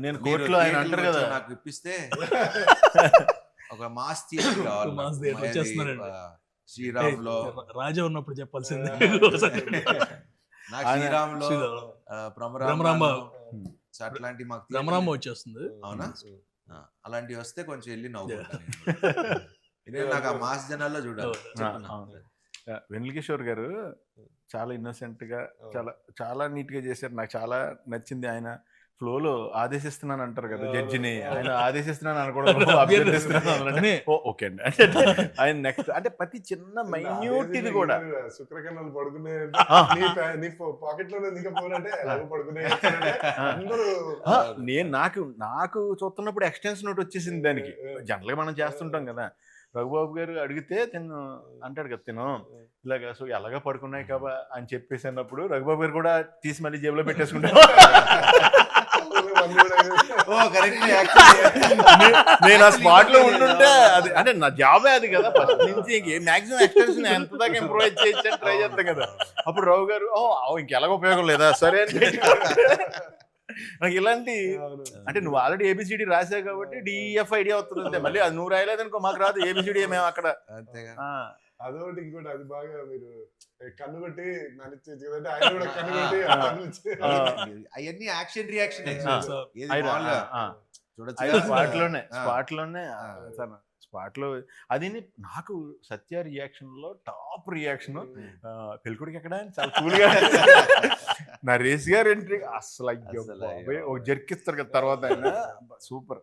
నేను కోర్టులో ఆయన అంటారు కదా, నాకు ఇప్పిస్తే ఒక మాస్ థియేటర్ కావాలి మాస్ థియేటర్ వచ్చేస్తున్నారండి. శ్రీరామ్ లో రాజా ఉన్నప్పుడు చెప్పాల్సిందే. నాకు శ్రీరామ్ లో భ్రమరాంబ అట్లాంటి మాకు భ్రమరాంబ వచ్చేస్తుంది. అవునా, అలాంటివి వస్తే కొంచెం వెళ్ళి నవ్వుకుంటాను. ఇదే నాకు ఆ మాస్ జనాల్లో చూడాలి. వెన్నెల కిషోర్ గారు చాలా ఇన్నోసెంట్ గా చాలా చాలా నీట్ గా చేశారు. నాకు చాలా నచ్చింది. ఆయన ఫ్లోలో ఆదేశిస్తున్నాను అంటారు కదా జడ్జిని, ఆయన ఆదేశిస్తున్నాను అనకూడదు, అభ్యర్థిస్తున్నాను. ఓకే అండి. ఆయన నెక్స్ట్ అంటే ప్రతి చిన్న మైన్యూట్ ఇది కూడా శుక్రకన్నాలు పడుకునే పాకెట్ లో పడుకునే నేను నాకు చూస్తున్నప్పుడు ఎక్స్టెన్షన్ నోట్ వచ్చేసింది దానికి. జనరల్ గా మనం చేస్తుంటాం కదా. రఘుబాబు గారు అడిగితే తిను అంటాడు కదా, తిను ఇలాగా సో ఎలాగా పడుకున్నాయి కాబా అని చెప్పేసి అన్నప్పుడు రఘుబాబు గారు కూడా తీసి మళ్ళీ జేబులో పెట్టేసుకుంటారు. నేను ఆ స్పాట్ లో ఉంటుంటే అది అంటే నా జాబే అది కదా. ఫస్ట్ నుంచి మాక్సిమం ఎక్స్టెన్షన్ ఎంత దాకా ఇంప్రూవైజ్ చేయొచ్చు అని ట్రై చేస్తాం కదా. అప్పుడు రావు గారు ఇంకెలాగ ఉపయోగం లేదా సరే అని నాకు ఇలాంటి అంటే నువ్వు ఆల్రెడీ ఏబిసిడి రాసావు కాబట్టి డిఎఫ్ ఐడియా వస్తుంది. మళ్ళీ అది నువ్వు రాయలేదనుకో మాకు రాదు ఏబిసిడి మేము అక్కడ. అదొకటి ఇంకోటి అది బాగా మీరు కన్ను కొట్టి నడిచేది ఆయన కూడా కన్ను కొట్టి అవన్నీ యాక్షన్ రియాక్షన్ స్పాట్ లో అది నాకు సత్య రియాక్షన్ లో టాప్ రియాక్షన్. పెళ్ళికొడికి ఎక్కడ చాలా కూల్ గా నరేష్ గారు ఎంట్రీ అసలు ఒక జర్కిస్తారు కదా తర్వాత ఆయన సూపర్.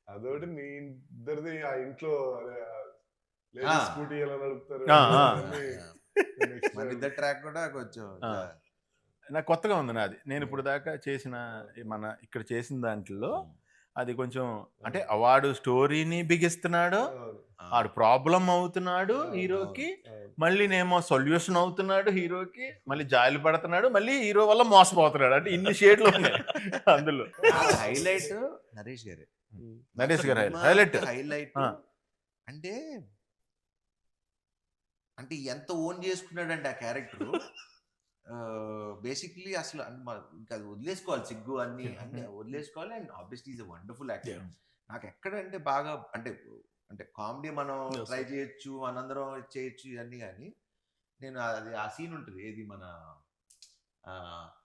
అదొకటి మీ ఇద్దరిది ఆ ఇంట్లో స్కూటీ ఎలా నడుపుతారు మన ఇద్దరు ట్రాక్ కూడా కొంచెం నాకు కొత్తగా ఉంది నాది. నేను ఇప్పుడు దాకా చేసిన మన ఇక్కడ చేసిన దాంట్లో అది కొంచెం అంటే వాడు స్టోరీని బిగిస్తున్నాడు, ఆడు ప్రాబ్లం అవుతున్నాడు హీరోకి, మళ్ళీ నేమో సొల్యూషన్ అవుతున్నాడు హీరోకి, మళ్ళీ జాలి పడుతున్నాడు, మళ్ళీ హీరో వల్ల మోసపోతున్నాడు. అంటే ఇన్ని షేడ్లు ఉన్నాయి అందులో. హైలైట్ నరేష్ గారు హైలైట్ అంటే ఎంత ఓన్ చేసుకున్నాడంటే ఆ క్యారెక్టర్ బేసిక్లీ అసలు ఇంకా అది వదిలేసుకోవాలి, సిగ్గు అన్ని వదిలేసుకోవాలి. And obviously is a wonderful actor. నాకు ఎక్కడంటే బాగా అంటే కామెడీ మనం ట్రై చేయొచ్చు, మనందరం చేయొచ్చు ఇవన్నీ, కానీ నేను అది ఆ సీన్ ఉంటుంది ఏది మన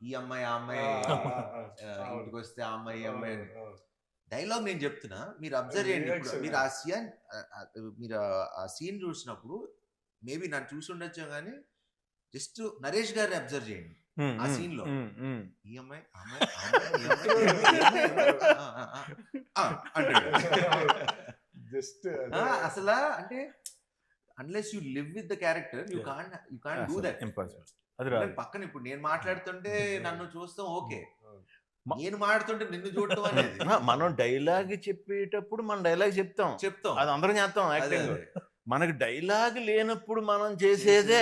ఈ అమ్మాయి ఆ అమ్మాయి ఇంటికి వస్తే ఆ అమ్మాయి ఈ అమ్మాయి డైలాగ్ నేను చెప్తున్నా, మీరు అబ్జర్వ్ చేయండి. మీరు ఆ సీన్ చూసినప్పుడు మేబీ నన్ను చూసి ఉండొచ్చు, కానీ జస్ట్ నరేష్ గారిని అబ్జర్వ్ చేయండి ఆ సీన్ లో. ఈ అమ్మాయి అసలు అంటే unless you live with the character you can't do that. పక్కన ఇప్పుడు నేను మాట్లాడుతుంటే నన్ను చూస్తాం ఓకే, నేను మాట్లాడుతుంటే నిన్ను చూడటం అనేది. మనం డైలాగ్ చెప్పేటప్పుడు మనం డైలాగ్ చెప్తాం అది అందరం చేస్తాం యాక్టింగ్. మనకి డైలాగ్ లేనప్పుడు మనం చేసేదే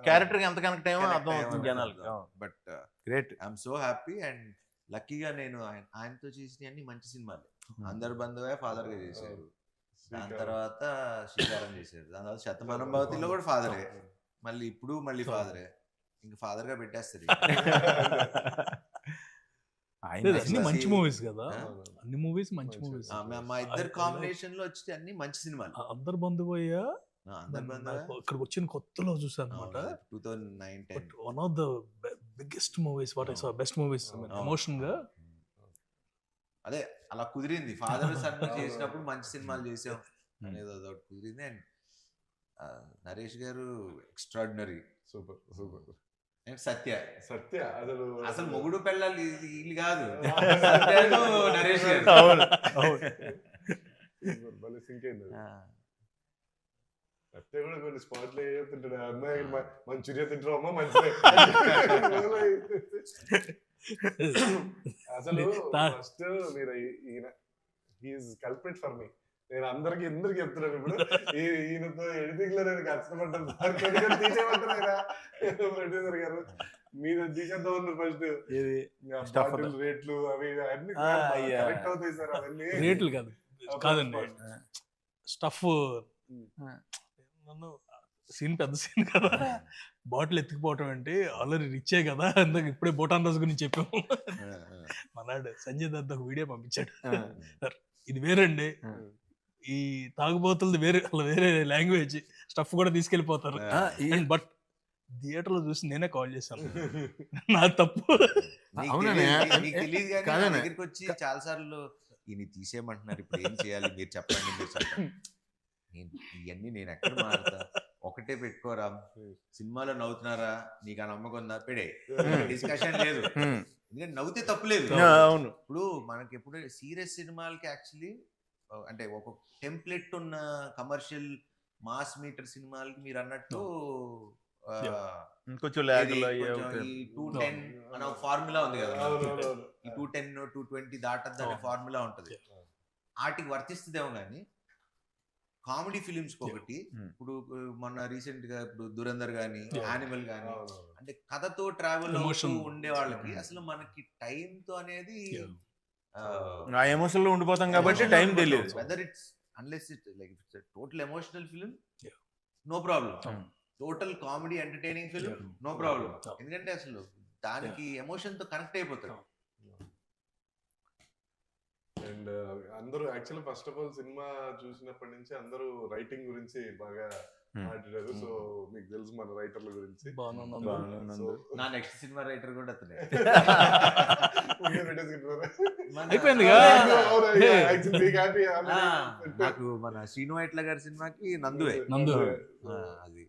క్యారెక్టర్ ఎంత కనెక్ట్ అయ్యో అర్థం అవుతుంది జనాలకి. But great, I'm so happy and లక్కీగా నేను ఆయనతో చేసిన అన్ని మంచి సినిమాలు. అందరు బంధువే ఫాదర్ గా చేశారు, దాని తర్వాత శ్రీకారం చేశారు, దాని తర్వాత శతమానం భవతిలో కూడా ఫాదరే, మళ్ళీ ఇప్పుడు మళ్ళీ ఫాదరే, ఇంకా ఫాదర్ గా పెట్టేస్తారు. అన్ని మంచి మూవీస్ కదా, అన్ని మూవీస్ మంచి మూవీస్. మా ఇద్దరు కాంబినేషన్ లో వచ్చి అన్ని మంచి సినిమాలు. అందరు బంధువయ్యా ఇక్కడికి వచ్చిన కొత్తలో చూసాను అనమాట. 2009 one of the biggest movies what I saw, best movies emotion గా. అదే అలా కుదిరింది, ఫాదర్ సన్ చేసినప్పుడు మంచి సినిమాలు చేసాం అనేది అదొకటి కుదిరింది. అండ్ నరేష్ గారు ఎక్స్ట్రాడినరీ, సూపర్ సూపర్. సత్య అసలు మొగుడు పెళ్ళాలి వీళ్ళు కాదు, నరేష్ గారు. సత్య కూడా కొన్ని స్పాట్లు తింటాడు, అమ్మాయి మంచూరియా తింటారమ్మా మంచిగా. అసలు ఫస్ట్ మీరు ఈజ్ కల్ప్రిట్ ఫర్ మీ. నేను అందరికి ఎందుకు చెప్తున్నాను ఇప్పుడు, ఈయనతో ఎడిటింగ్ లో నేను కష్టపడ్డాను ప్రొడ్యూసర్ గారు. మీరు తీసేద్దాం ఉన్నారు ఫస్ట్ రేట్లు అవి అన్ని కరెక్ట్ అవుతాయి సార్. అవన్నీ రేట్లు కాదండి, స్టఫ్ సీన్ పెద్ద సీన్ కదా, బాటిల్ ఎత్తుకుపోవటం అంటే ఆల్రెడీ రిచ్చే కదా, అందుకు ఇప్పుడే బోటాన్ రాజు గురించి చెప్పాము. మనాడు సంజయ్ దత్ ఒక వీడియో పంపించాడు, సార్ ఇది వేరండి, ఈ తాగుబోతులది వేరే, అలా వేరే లాంగ్వేజ్ స్టఫ్ కూడా తీసుకెళ్ళిపోతారు. బట్ థియేటర్ లో చూసి నేనే కాల్ చేశాను, నా తప్పు. తెలియదు కానీ దగ్గరికి వచ్చి చాలా సార్లు ఈయన తీసేయమంటున్నారు, ఇప్పుడు ఏం చేయాలి మీరు చెప్పండి, మీరు చెప్పండి. ఇవన్నీ నేను ఎక్కడ మారుతా, ఒకటే పెట్టుకోరా, సినిమాలో నవ్వుతున్నారా, నీకు ఆ నమ్మకం ఉందా, పెడే, డిస్కషన్ లేదు, ఎందుకంటే నవ్వుతే తప్పులేదు. ఇప్పుడు మనకి ఎప్పుడు సీరియస్ సినిమాలకి యాక్చువల్లీ అంటే ఒక టెంప్లెట్ ఉన్న కమర్షియల్ మాస్ మీటర్ సినిమాలకి మీరు అన్నట్టు కొంచెం 210 అనే ఫార్ములా ఉంది కదా, ఈ 210 220 దాటద్దు అనే ఫార్ములా ఉంటది, వాటికి వర్తిస్తుందేమో కానీ కామెడీ ఫిలిమ్స్ ఒకటి. ఇప్పుడు మొన్న రీసెంట్ గా ఇప్పుడు దురందర్ గానీ, యానిమల్ గానీ, అంటే కథతో ట్రావెల్ అవుతూ ఉండే వాళ్ళకి అసలు మనకి టైం తో అనేది ఎమోషన్ లో ఉండిపోతాం కాబట్టి టైం తెలియదు. Whether it's unless it like it's total emotional film, no problem. Total comedy entertaining film, no problem. ఎందుకంటే అసలు దానికి ఎమోషన్ తో కనెక్ట్ అయిపోతారు. అండ్ అందరూ actually first of all cinema చూసినప్పటి నుంచి అందరూ రైటింగ్ గురించి బాగా మాట్లాడారు. సో మీకు తెలుసు మన రైటర్ల గురించి. నా నెక్స్ట్ సినిమా రైటర్ కూడా అతనే. నాకు మన శ్రీను వైట్ల గారి సినిమాకి నందువే అది.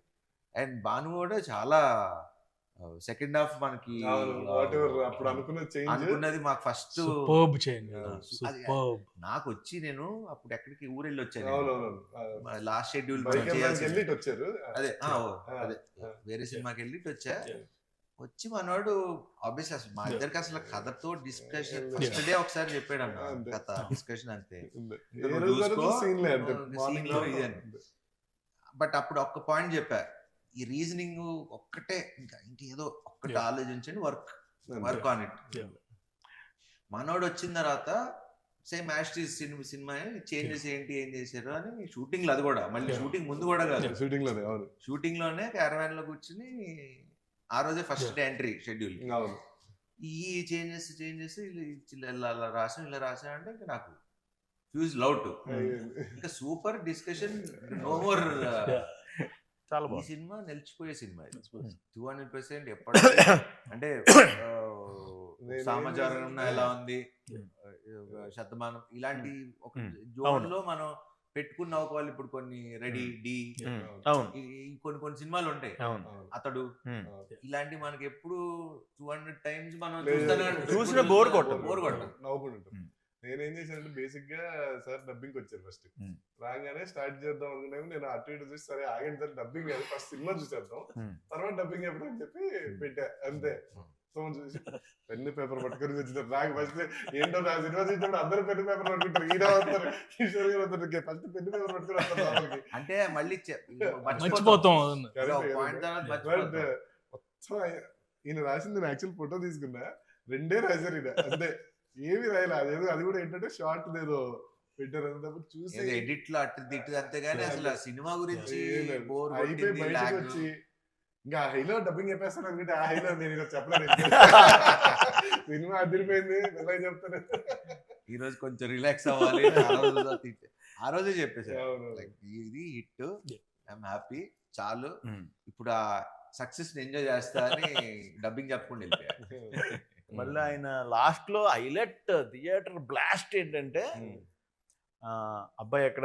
అండ్ భాను కూడా చాలా సెకండ్ హాఫ్ మనకి అప్పుడు అనుకున్నది మాకు ఫస్ట్ నాకు వచ్చి, నేను అప్పుడు ఎక్కడికి ఊరెళ్ళి వచ్చాను, లాస్ట్ షెడ్యూల్ వచ్చారు, అదే అదే వేరే సినిమాకి వెళ్ళి వచ్చా. వచ్చి మనవాడు ఆబ్వియస్లీ అసలు మా ఇద్దరికి అసలు కథతో డిస్కషన్ ఫస్ట్ డే ఒకసారి చెప్పాడు అన్న, కథ డిస్కషన్ అంతే. బట్ అప్పుడు ఒక్క పాయింట్ చెప్పా, ఈ రీజనింగ్ ఒక్కటే, ఇంకా ఇంకేదో ఒక్కటి ఆలోచించండి, వర్క్ ఆన్ ఇట్. మనోడు వచ్చిన తర్వాత సేమ్ యాస్టీస్ సినిమా చేంజెస్ ఏంటి, ఏం చేశారు అని షూటింగ్ లో, అది కూడా మళ్ళీ షూటింగ్ ముందు కూడా కాదు, షూటింగ్ లోనే క్యారవాన్ లో కూర్చుని ఆ రోజే ఫస్ట్ డే ఎంట్రీ షెడ్యూల్, ఈ చేంజెస్ ఇలా రాసాం ఇలా రాసా అంటే ఇంకా నాకు ఫ్యూజ్ లౌట్, ఇంకా సూపర్ డిస్కషన్, నో మోర్. ఈ సినిమా నిలిచిపోయే సినిమా 200%. ఎప్పటికీ అంటే సామాజారం ఎలా ఉంది, శతమానం ఇలాంటి ఒక జోన్ లో మనం పెట్టుకున్న వాళ్ళు. ఇప్పుడు కొన్ని రెడీ డి, కొన్ని సినిమాలు ఉంటాయి, అతడు, ఇలాంటి మనకి ఎప్పుడు 200 times మనం చూసిన బోర్ కొట్టం. నేనేం చేశానంటే బేసిక్ గా సార్ డబ్బింగ్ వచ్చారు, ఫస్ట్ రాగానే స్టార్ట్ చేద్దాం అనుకున్నాము. నేను అటు ఇటు చూసి సరే ఆగండి సార్, డబ్బింగ్ కాదు ఫస్ట్ సినిమా చూసేద్దాం, తర్వాత డబ్బింగ్ ఎప్పుడు అని చెప్పి పెట్టా, అంతే. సో చూసి పెన్ను పేపర్ పట్టుకొని వచ్చినారు. నాకు ఫస్ట్ ఏంటో నా సినిమా చూసినప్పుడు అందరూ పెన్ను పేపర్ పట్టుకుంటారు, ఈయన వస్తారు, కిషోర్ గారు వస్తారు, ఫస్ట్ పెన్ను పేపర్ పట్టుకుని వస్తారు అంటే మళ్ళీ ఈయన రాసింది యాక్చువల్ ఫోటో తీసుకున్నా, 2 రాశారు ఈయన, అంతే, ఏమి రాయలే. అదేదో అది కూడా ఏంటంటే షార్ట్ ఏదో పెట్టారు, చూసి ఎడిట్ లో అటు తిట్టు, అంతేగాని అసలు సినిమా గురించి అయిపోయి బయటకు వచ్చి ఇంకా హైలో డబ్బింగ్ చెప్పేస్తాను అనుకుంటే ఆ హైలో నేను చెప్పలేదు. సినిమా అదిరిపోయింది, ఎలా చెప్తాను, ఈ రోజు కొంచెం రిలాక్స్ అవ్వాలి, ఆ రోజే చెప్పేసారు ఇది హిట్, ఐఎమ్ హ్యాపీ, చాలు, ఇప్పుడు ఆ సక్సెస్ ఎంజాయ్ చేస్తా అని డబ్బింగ్ చెప్పకుండా వెళ్ళిపోయారు. మళ్ళీ ఆయన లాస్ట్ లో హైలైట్ థియేటర్ బ్లాస్ట్ ఏంటంటే అబ్బాయి ఎక్కడ